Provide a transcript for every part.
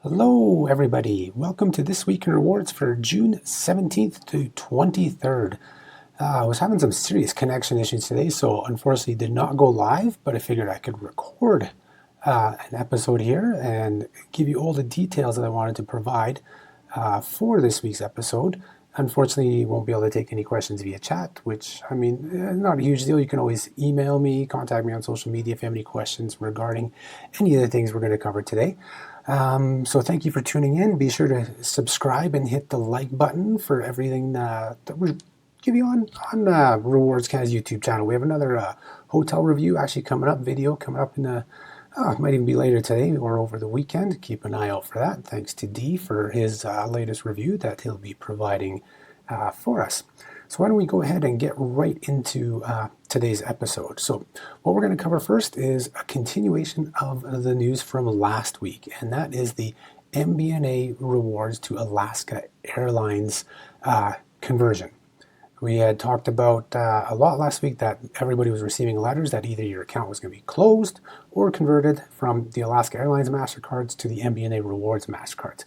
Hello everybody, welcome to This Week in Rewards for June 17th to 23rd. I was having some serious connection issues today, so unfortunately did not go live, but I figured I could record an episode here and give you all the details that I wanted to provide for this week's episode. Unfortunately, you won't be able to take any questions via chat, which, not a huge deal. You can always email me, contact me on social media if you have any questions regarding any of the things we're going to cover today. So thank you for tuning in. Be sure to subscribe and hit the like button for everything that we give you on Rewards Canada's YouTube channel. We have another hotel review actually coming up, video coming up in the it might even be later today or over the weekend. Keep an eye out for that. Thanks to Dee for his latest review that he'll be providing for us. So why don't we go ahead and get right into today's episode. So what we're going to cover first is a continuation of the news from last week, and that is the MBNA Rewards to Alaska Airlines conversion. We had talked about a lot last week that everybody was receiving letters that either your account was going to be closed or converted from the Alaska Airlines MasterCards to the MBNA Rewards MasterCards.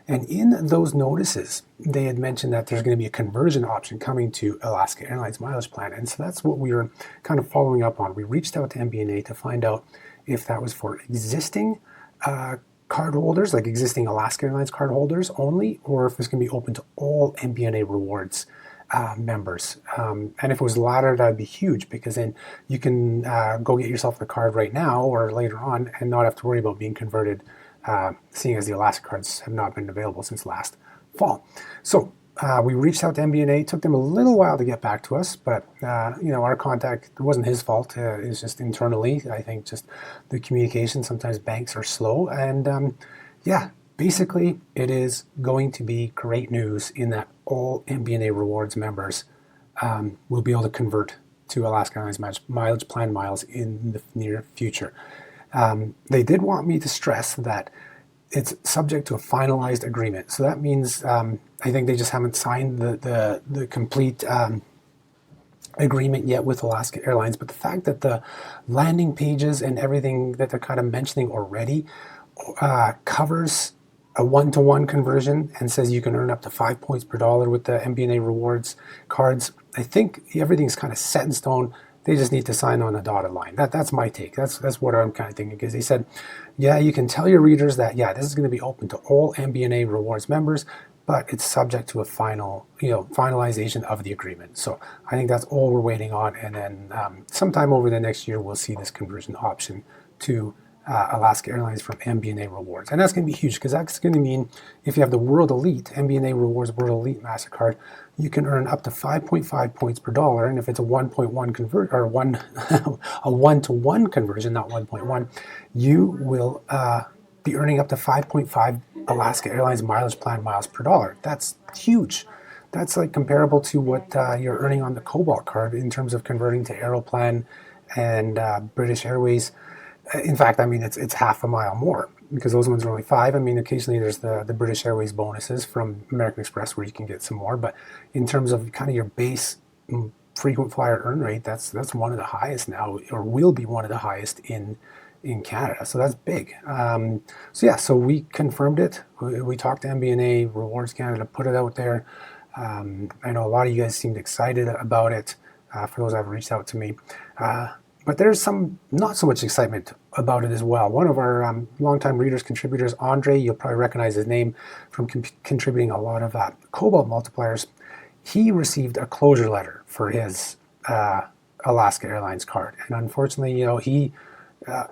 And in those notices, they had mentioned that there's going to be a conversion option coming to Alaska Airlines mileage plan. And so that's what we were kind of following up on. We reached out to MBNA to find out if that was for existing cardholders, like existing Alaska Airlines cardholders only, or if it's going to be open to all MBNA Rewards members. And if it was the latter, that would be huge, because then you can go get yourself the card right now or later on and not have to worry about being converted, seeing as the Alaska cards have not been available since last fall. So we reached out to MBNA. It took them a little while to get back to us, but our contact, it wasn't his fault. It was just internally, I think, just the communication. Sometimes banks are slow, and basically, it is going to be great news in that all MBNA Rewards members will be able to convert to Alaska Airlines mileage plan miles in the near future. They did want me to stress that it's subject to a finalized agreement. So that means I think they just haven't signed the complete agreement yet with Alaska Airlines. But the fact that the landing pages and everything that they're kind of mentioning already covers a one-to-one conversion and says you can earn up to 5 points per dollar with the MBNA Rewards cards, I think everything's kind of set in stone. They just need to sign on a dotted line. That's my take. That's what I'm kind of thinking, because they said, yeah, you can tell your readers that, yeah, this is going to be open to all MBNA Rewards members, but it's subject to a finalization of the agreement. So I think that's all we're waiting on, and then sometime over the next year, we'll see this conversion option to Alaska Airlines from MBNA Rewards. And that's going to be huge, because that's going to mean if you have the World Elite, MBNA Rewards World Elite MasterCard, you can earn up to 5.5 points per dollar. And if it's a 1.1 convert, or a one-to-one conversion, not 1.1, you will be earning up to 5.5 Alaska Airlines mileage plan miles per dollar. That's huge. That's like comparable to what you're earning on the Cobalt card in terms of converting to Aeroplan and British Airways. In fact, it's half a mile more, because those ones are only 5. Occasionally there's the British Airways bonuses from American Express where you can get some more. But in terms of kind of your base frequent flyer earn rate, that's one of the highest now, or will be one of the highest in Canada. So that's big. So we confirmed it. We talked to MBNA Rewards Canada, put it out there. I know a lot of you guys seemed excited about it, for those that have reached out to me. But there's some not so much excitement about it as well. One of our longtime readers, contributors, Andre, you'll probably recognize his name from contributing a lot of Cobalt Multipliers. He received a closure letter for his Alaska Airlines card. And unfortunately, he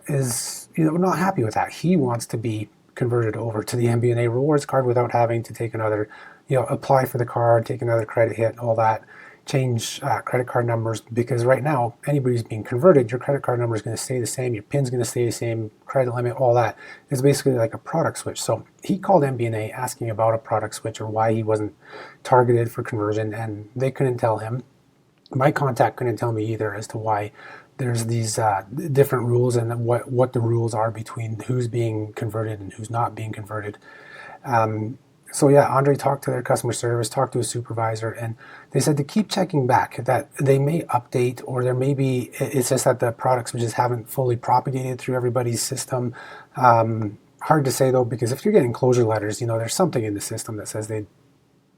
is not happy with that. He wants to be converted over to the MBNA Rewards card without having to take another, apply for the card, take another credit hit, all that. Change credit card numbers, because right now, anybody who's being converted, your credit card number is going to stay the same, your PIN's going to stay the same, credit limit, all that. It's basically like a product switch. So he called MBNA asking about a product switch or why he wasn't targeted for conversion, and they couldn't tell him. My contact couldn't tell me either as to why there's these different rules and what the rules are between who's being converted and who's not being converted. So yeah, Andre talked to their customer service, talked to a supervisor, and they said to keep checking back, that they may update, or there may be, it's just that the product switches haven't fully propagated through everybody's system. hard to say though, because if you're getting closure letters, there's something in the system that says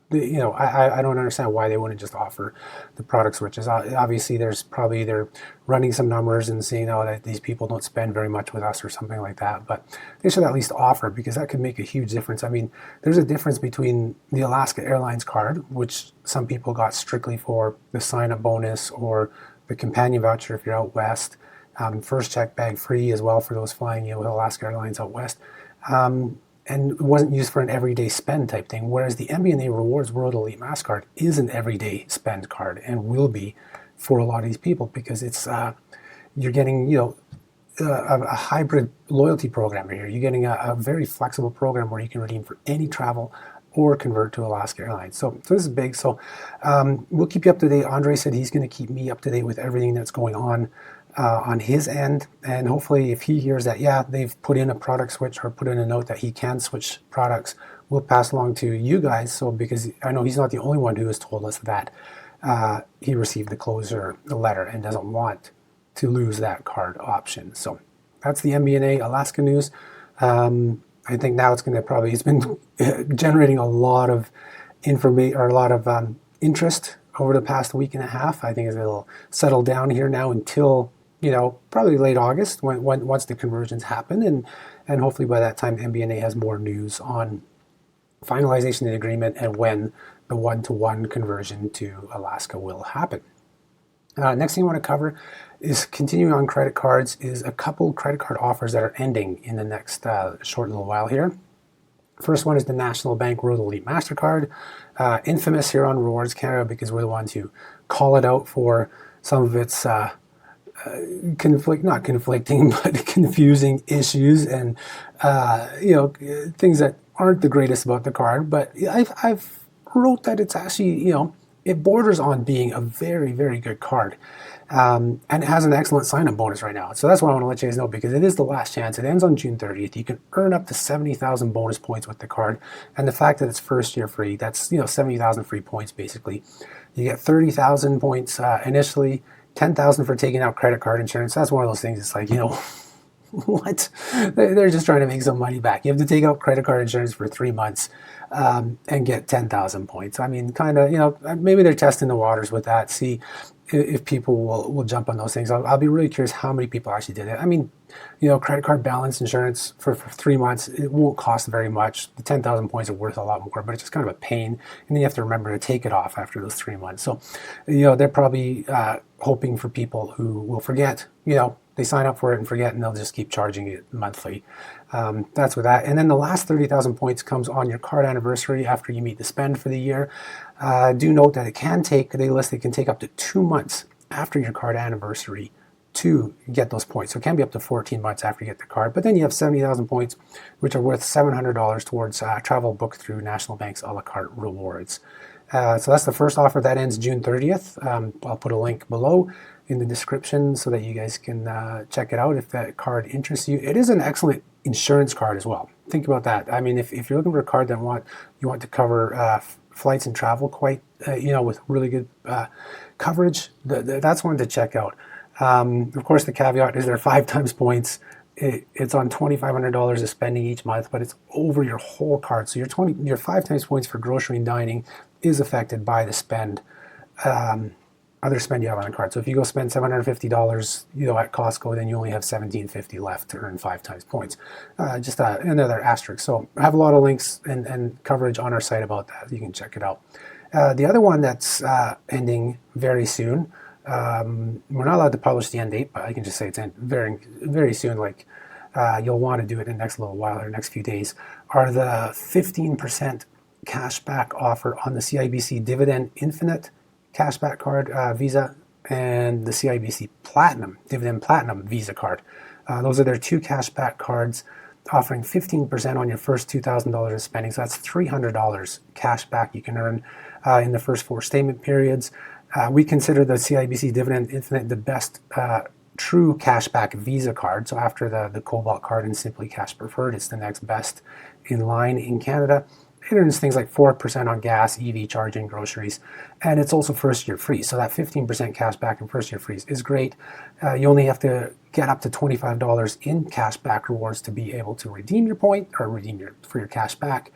I don't understand why they wouldn't just offer the product switches. Obviously, they're running some numbers and seeing that these people don't spend very much with us or something like that. But they should at least offer, because that could make a huge difference. I mean, there's a difference between the Alaska Airlines card, which some people got strictly for the sign-up bonus or the companion voucher if you're out west, first check bag free as well for those flying with Alaska Airlines out west. And it wasn't used for an everyday spend type thing, whereas the MBNA Rewards World Elite Mastercard is an everyday spend card and will be for a lot of these people, because it's you're getting a hybrid loyalty program here. You're getting a very flexible program where you can redeem for any travel or convert to Alaska Airlines. So this is big. So we'll keep you up to date. Andre said he's going to keep me up to date with everything that's going on his end, and hopefully if he hears that they've put in a product switch or put in a note that he can switch products, we'll pass along to you guys. So because I know he's not the only one who has told us that he received the closure letter and doesn't want to lose that card option. So that's the MBNA Alaska news. I think now it's been generating a lot of information, or a lot of interest over the past week and a half. I think it'll settle down here now until probably late August, once the conversions happen, and hopefully by that time MBNA has more news on finalization of the agreement and when the one-to-one conversion to Alaska will happen. Next thing I want to cover is, continuing on credit cards, is a couple credit card offers that are ending in the next short little while here. First one is the National Bank World Elite Mastercard, infamous here on Rewards Canada because we're the ones who call it out for some of its not conflicting, but confusing issues and things that aren't the greatest about the card. But I've wrote that it's actually it borders on being a very, very good card. And it has an excellent sign-up bonus right now. So that's what I want to let you guys know, because it is the last chance. It ends on June 30th. You can earn up to 70,000 bonus points with the card. And the fact that it's first year free, that's 70,000 free points basically. You get 30,000 points initially, 10,000 for taking out credit card insurance. That's one of those things. It's like, what? They're just trying to make some money back. You have to take out credit card insurance for 3 months and get 10,000 points. I mean, kind of, maybe they're testing the waters with that, see if people will jump on those things. I'll be really curious how many people actually did it. I mean, credit card balance insurance for 3 months, it won't cost very much. The 10,000 points are worth a lot more, but it's just kind of a pain. And then you have to remember to take it off after those 3 months. So, they're probably hoping for people who will forget, they sign up for it and forget, and they'll just keep charging it monthly. That's with that. And then the last 30,000 points comes on your card anniversary after you meet the spend for the year. Do note that it can take up to 2 months after your card anniversary to get those points. So it can be up to 14 months after you get the card. But then you have 70,000 points, which are worth $700 towards travel booked through National Bank's a la carte rewards. So that's the first offer. That ends June 30th. I'll put a link below in the description so that you guys can check it out if that card interests you. It is an excellent insurance card as well. Think about that. I mean, if you're looking for a card that you want to cover flights and travel quite, with really good coverage, that's one to check out. Of course, the caveat is they're 5 times points. It's on $2,500 of spending each month, but it's over your whole card. So your 5 times points for grocery and dining is affected by the spend, other spend you have on the card. So if you go spend $750, at Costco, then you only have $1,750 left to earn 5 times points. Just another asterisk. So I have a lot of links and coverage on our site about that. You can check it out. The other one that's ending very soon. We're not allowed to publish the end date, but I can just say it's very, very soon. Like you'll want to do it in the next little while or next few days. Are the 15% cashback offer on the CIBC Dividend Infinite cashback card Visa and the CIBC Platinum Dividend Platinum Visa card. Those are their 2 cashback cards offering 15% on your first $2,000 of spending. So that's $300 cashback you can earn in the first 4 statement periods. We consider the CIBC Dividend Infinite the best true cashback Visa card. So after the Cobalt card and Simply Cash Preferred, it's the next best in line in Canada. it earns things like 4% on gas, EV charging, groceries, and it's also first year free. So that 15% cash back and first year free is great. You only have to get up to $25 in cash back rewards to be able to redeem your point or for your cash back.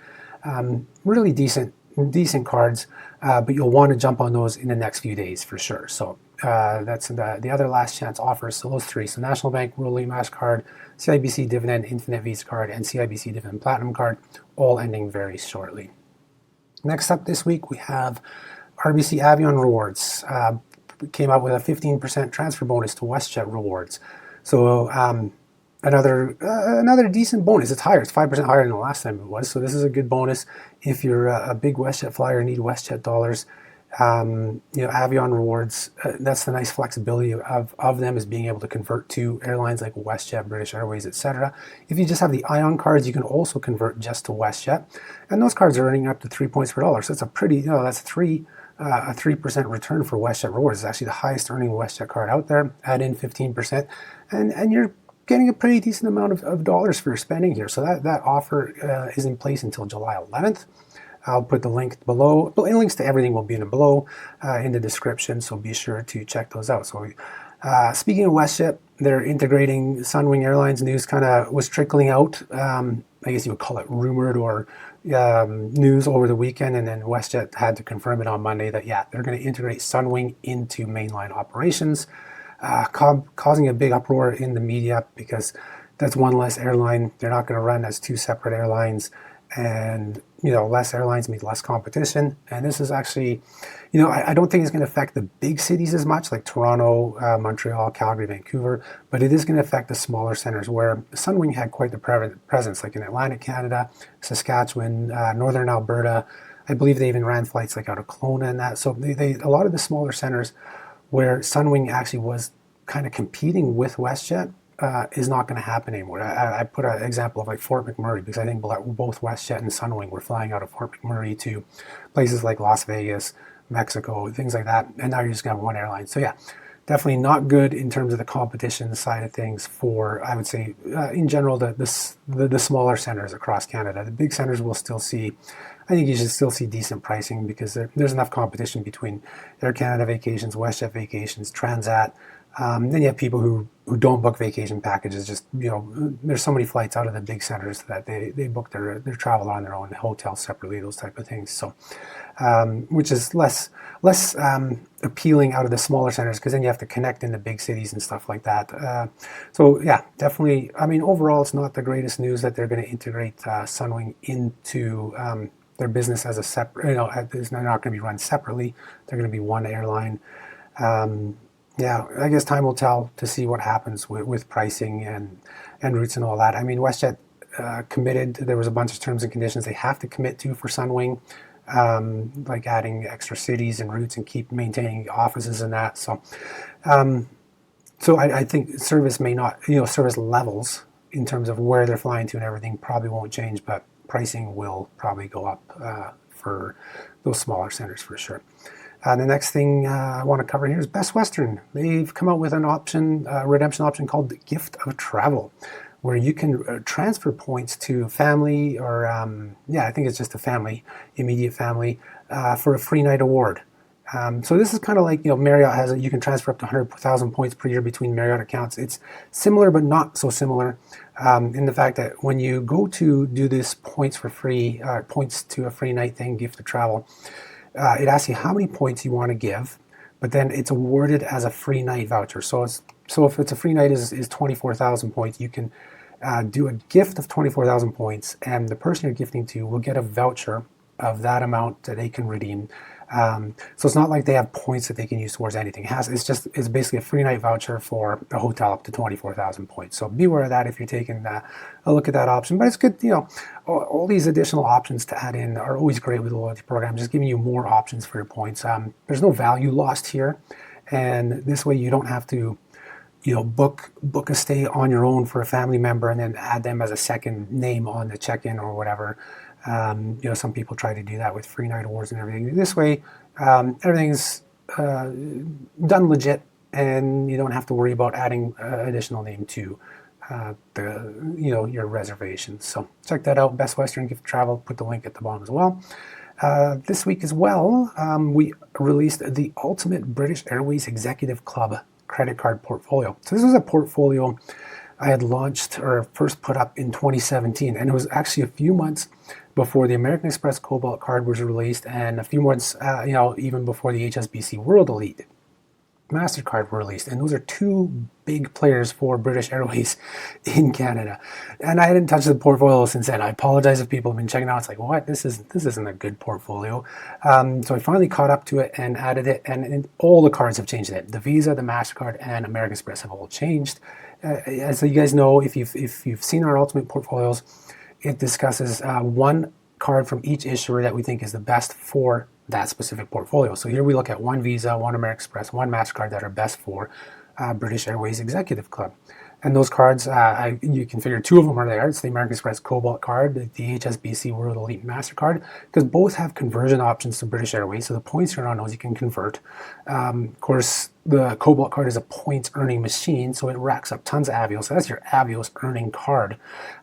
Really decent cards, but you'll want to jump on those in the next few days for sure. So that's the other last chance offers. So those three: so National Bank, Rural Mastercard, CIBC Dividend Infinite Visa Card, and CIBC Dividend Platinum Card, all ending very shortly. Next up this week, we have RBC Avion Rewards. Came out with a 15% transfer bonus to WestJet Rewards. So another decent bonus. It's higher. It's 5% higher than the last time it was. So this is a good bonus if you're a big WestJet flyer and need WestJet dollars. Avion Rewards, that's the nice flexibility of them, is being able to convert to airlines like WestJet, British Airways, etc. If you just have the Ion cards, you can also convert just to WestJet, and those cards are earning up to 3 points per dollar. So it's a pretty, that's a 3% return for WestJet Rewards. It's actually the highest earning WestJet card out there. Add in 15%, and you're getting a pretty decent amount of dollars for your spending here. So that offer is in place until July 11th. I'll put the link below. The links to everything will be below in the description, so be sure to check those out. So speaking of WestJet, they're integrating Sunwing Airlines. News kind of was trickling out. I guess you would call it rumored or news over the weekend, and then WestJet had to confirm it on Monday that, yeah, they're going to integrate Sunwing into mainline operations, causing a big uproar in the media because that's one less airline. They're not going to run as two separate airlines. And less airlines means less competition, and this is actually, I don't think it's going to affect the big cities as much, like Toronto, Montreal, Calgary, Vancouver, but it is going to affect the smaller centers where Sunwing had quite the presence, like in Atlantic Canada, Saskatchewan, Northern Alberta. I believe they even ran flights like out of Kelowna and that. So they a lot of the smaller centers where Sunwing actually was kind of competing with WestJet is not going to happen anymore. I put an example of like Fort McMurray, because I think both WestJet and Sunwing were flying out of Fort McMurray to places like Las Vegas, Mexico, things like that, and now you're just going to have one airline. So yeah, definitely not good in terms of the competition side of things for, I would say, in general, the smaller centers across Canada. The big centers will still see, I think you should still see decent pricing because there's enough competition between Air Canada Vacations, WestJet Vacations, Transat. Then you have people who don't book vacation packages. Just, there's so many flights out of the big centers that they book their travel on their own, hotels separately, those type of things. So, which is less appealing out of the smaller centers, because then you have to connect in the big cities and stuff like that. So yeah, definitely. I mean, overall, it's not the greatest news that they're going to integrate Sunwing into their business as a separate. They're not going to be run separately. They're going to be one airline. Yeah, I guess time will tell to see what happens with pricing and routes and all that. I mean, WestJet committed. There was a bunch of terms and conditions they have to commit to for Sunwing, like adding extra cities and routes and keep maintaining offices and that. So, I think service may not, service levels in terms of where they're flying to and everything probably won't change, but pricing will probably go up for those smaller centers for sure. The next thing I want to cover here is Best Western. They've come out with an option, redemption option called the Gift of Travel, where you can transfer points to family or, I think it's just a family, immediate family, for a free night award. So this is kind of like, Marriott has it. You can transfer up to 100,000 points per year between Marriott accounts. It's similar, but not so similar in the fact that when you go to do this points for free, points to a free night thing, Gift of Travel, it asks you how many points you want to give, but then it's awarded as a free night voucher. So if it's a free night is 24,000 points, you can do a gift of 24,000 points, and the person you're gifting to will get a voucher of that amount that they can redeem. So it's not like they have points that they can use towards anything. It's basically a free night voucher for a hotel up to 24,000 points. So beware of that if you're taking a look at that option. But it's good, all these additional options to add in are always great with the loyalty program, just giving you more options for your points. There's no value lost here, and this way you don't have to book a stay on your own for a family member and then add them as a second name on the check-in or whatever. Some people try to do that with free night awards and everything. This way, everything's done legit, and you don't have to worry about adding additional name to your reservations. So check that out. Best Western Gift Travel. Put the link at the bottom as well. This week as well, we released the Ultimate British Airways Executive Club credit card portfolio. So this was a portfolio I had launched or first put up in 2017, and it was actually a few months before the American Express Cobalt card was released, and a few months, even before the HSBC World Elite Mastercard were released, and those are two big players for British Airways in Canada. And I hadn't touched the portfolio since then. I apologize if people have been checking out. It's like, what? This isn't a good portfolio. So I finally caught up to it and added it, and all the cards have changed in it. The Visa, the Mastercard, and American Express have all changed. So you guys know, if you've seen our Ultimate portfolios, it discusses one card from each issuer that we think is the best for that specific portfolio. So here we look at one Visa, one American Express, one Mastercard that are best for British Airways Executive Club. And those cards, you can figure two of them are there. It's the American Express Cobalt card, the HSBC World Elite Mastercard, because both have conversion options to British Airways. So the points you're on those you can convert. Of course, the Cobalt card is a points earning machine, so it racks up tons of Avios. So that's your Avios earning card.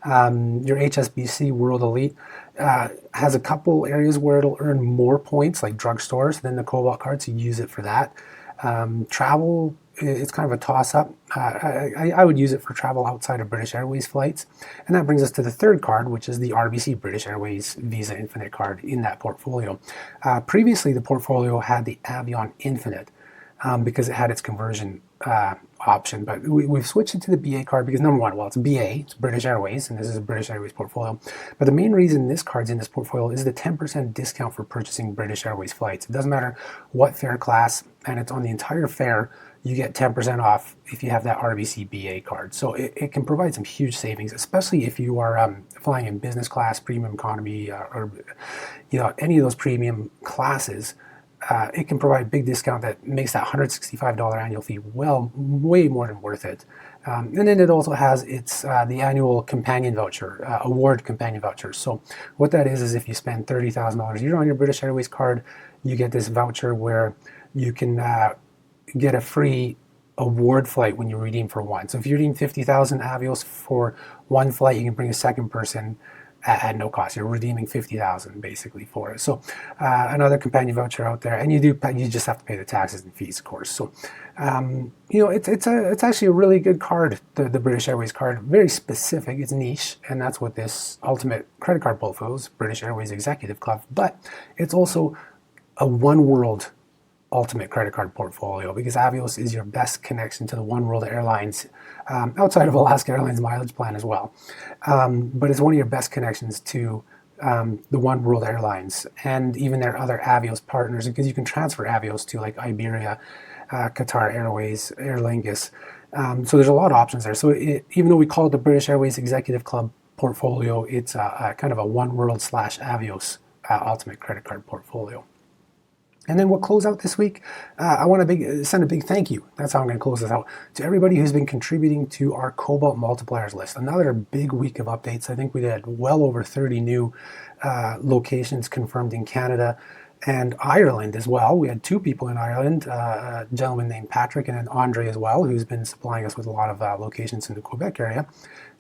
Your HSBC World Elite has a couple areas where it'll earn more points, like drugstores, than the Cobalt card, so you use it for that. Travel, it's kind of a toss-up. I would use it for travel outside of British Airways flights. And that brings us to the third card, which is the RBC British Airways Visa Infinite card in that portfolio. Previously, the portfolio had the Avion Infinite because it had its conversion option, but we've switched it to the BA card because, number one, well, it's BA, it's British Airways, and this is a British Airways portfolio. But the main reason this card's in this portfolio is the 10% discount for purchasing British Airways flights. It doesn't matter what fare class, and it's on the entire fare. You get 10% off if you have that RBC BA card. So it can provide some huge savings, especially if you are flying in business class, premium economy, or any of those premium classes. It can provide a big discount that makes that $165 annual fee way more than worth it. And then it also has the annual companion voucher, award companion voucher. So what that is if you spend $30,000 a year on your British Airways card, you get this voucher where you can get a free award flight when you redeem for one. So if you redeem 50,000 Avios for one flight, you can bring a second person at no cost. You're redeeming 50,000 basically for it. So another companion voucher out there, and you just have to pay the taxes and fees, of course. So it's actually a really good card, the British Airways card. Very specific, it's niche, and that's what this Ultimate credit card portfolio is, British Airways Executive Club. But it's also a one world Ultimate credit card portfolio because Avios is your best connection to the One World Airlines, outside of Alaska Airlines mileage plan as well. But it's one of your best connections to the One World Airlines and even their other Avios partners, because you can transfer Avios to like Iberia, Qatar Airways, Aer Lingus. So there's a lot of options there. So even though we call it the British Airways Executive Club portfolio, it's a kind of a One World / Avios Ultimate credit card portfolio. And then we'll close out this week. I want to send a big thank you. That's how I'm going to close this out. To everybody who's been contributing to our Cobalt Multipliers list. Another big week of updates. I think we had well over 30 new locations confirmed in Canada and Ireland as well. We had two people in Ireland, a gentleman named Patrick and then Andre as well, who's been supplying us with a lot of locations in the Quebec area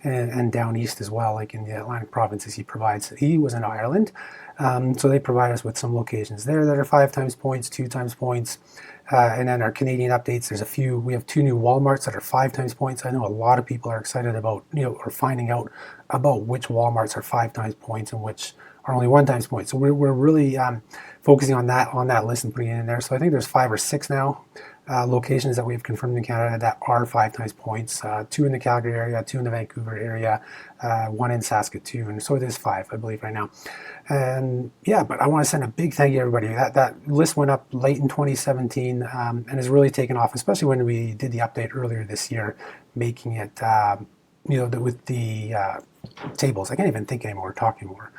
and down east as well, like in the Atlantic provinces he provides. He was in Ireland. So they provide us with some locations there that are 5 times points, 2 times points. And then our Canadian updates, we have 2 new Walmarts that are 5 times points. I know a lot of people are excited about, or finding out about which Walmarts are 5 times points and which are only 1 times points. So we're really focusing on that list and putting it in there. So I think there's 5 or 6 now locations that we've confirmed in Canada that are 5 times points. 2 in the Calgary area, 2 in the Vancouver area, 1 in Saskatoon. So it is 5, I believe, right now. And yeah, but I want to send a big thank you to everybody. That list went up late in 2017 and has really taken off, especially when we did the update earlier this year, making it, with the tables. I can't even think anymore, talk anymore.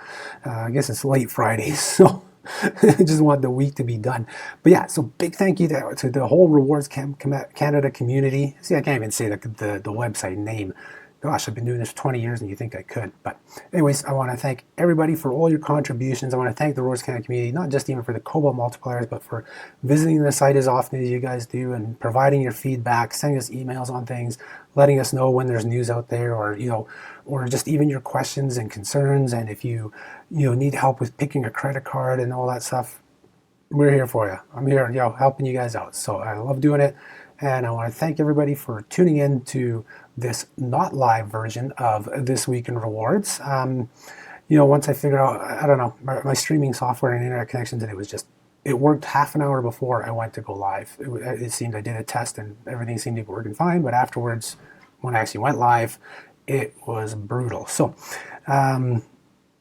I guess it's late Friday, so I just want the week to be done. But yeah, so big thank you to the whole Rewards Canada community. See, I can't even say the website name. gosh, I've been doing this for 20 years and you think I could. But anyways, I want to thank everybody for all your contributions. I want to thank the Rewards Canada community, not just even for the Cobalt Multipliers, but for visiting the site as often as you guys do and providing your feedback, sending us emails on things, letting us know when there's news out there, or or just even your questions and concerns. And if you need help with picking a credit card and all that stuff, we're here for you. I'm here, helping you guys out. So I love doing it. And I want to thank everybody for tuning in to this not live version of This Week in Rewards. Once I figured out, I don't know, my streaming software and internet connection today it worked half an hour before I went to go live. It seemed I did a test and everything seemed to be working fine, but afterwards, when I actually went live, it was brutal. So,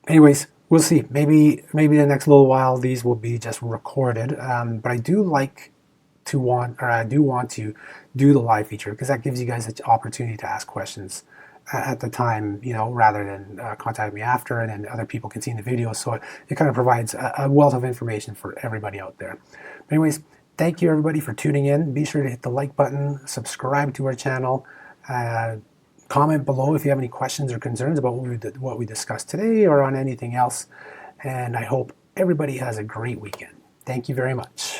anyways, we'll see. Maybe the next little while these will be just recorded. But I do want to do the live feature because that gives you guys the opportunity to ask questions at the time, rather than contact me after, and then other people can see in the video. So it kind of provides a wealth of information for everybody out there. But anyways, thank you everybody for tuning in. Be sure to hit the like button, subscribe to our channel, comment below if you have any questions or concerns about what we discussed today or on anything else. And I hope everybody has a great weekend. Thank you very much.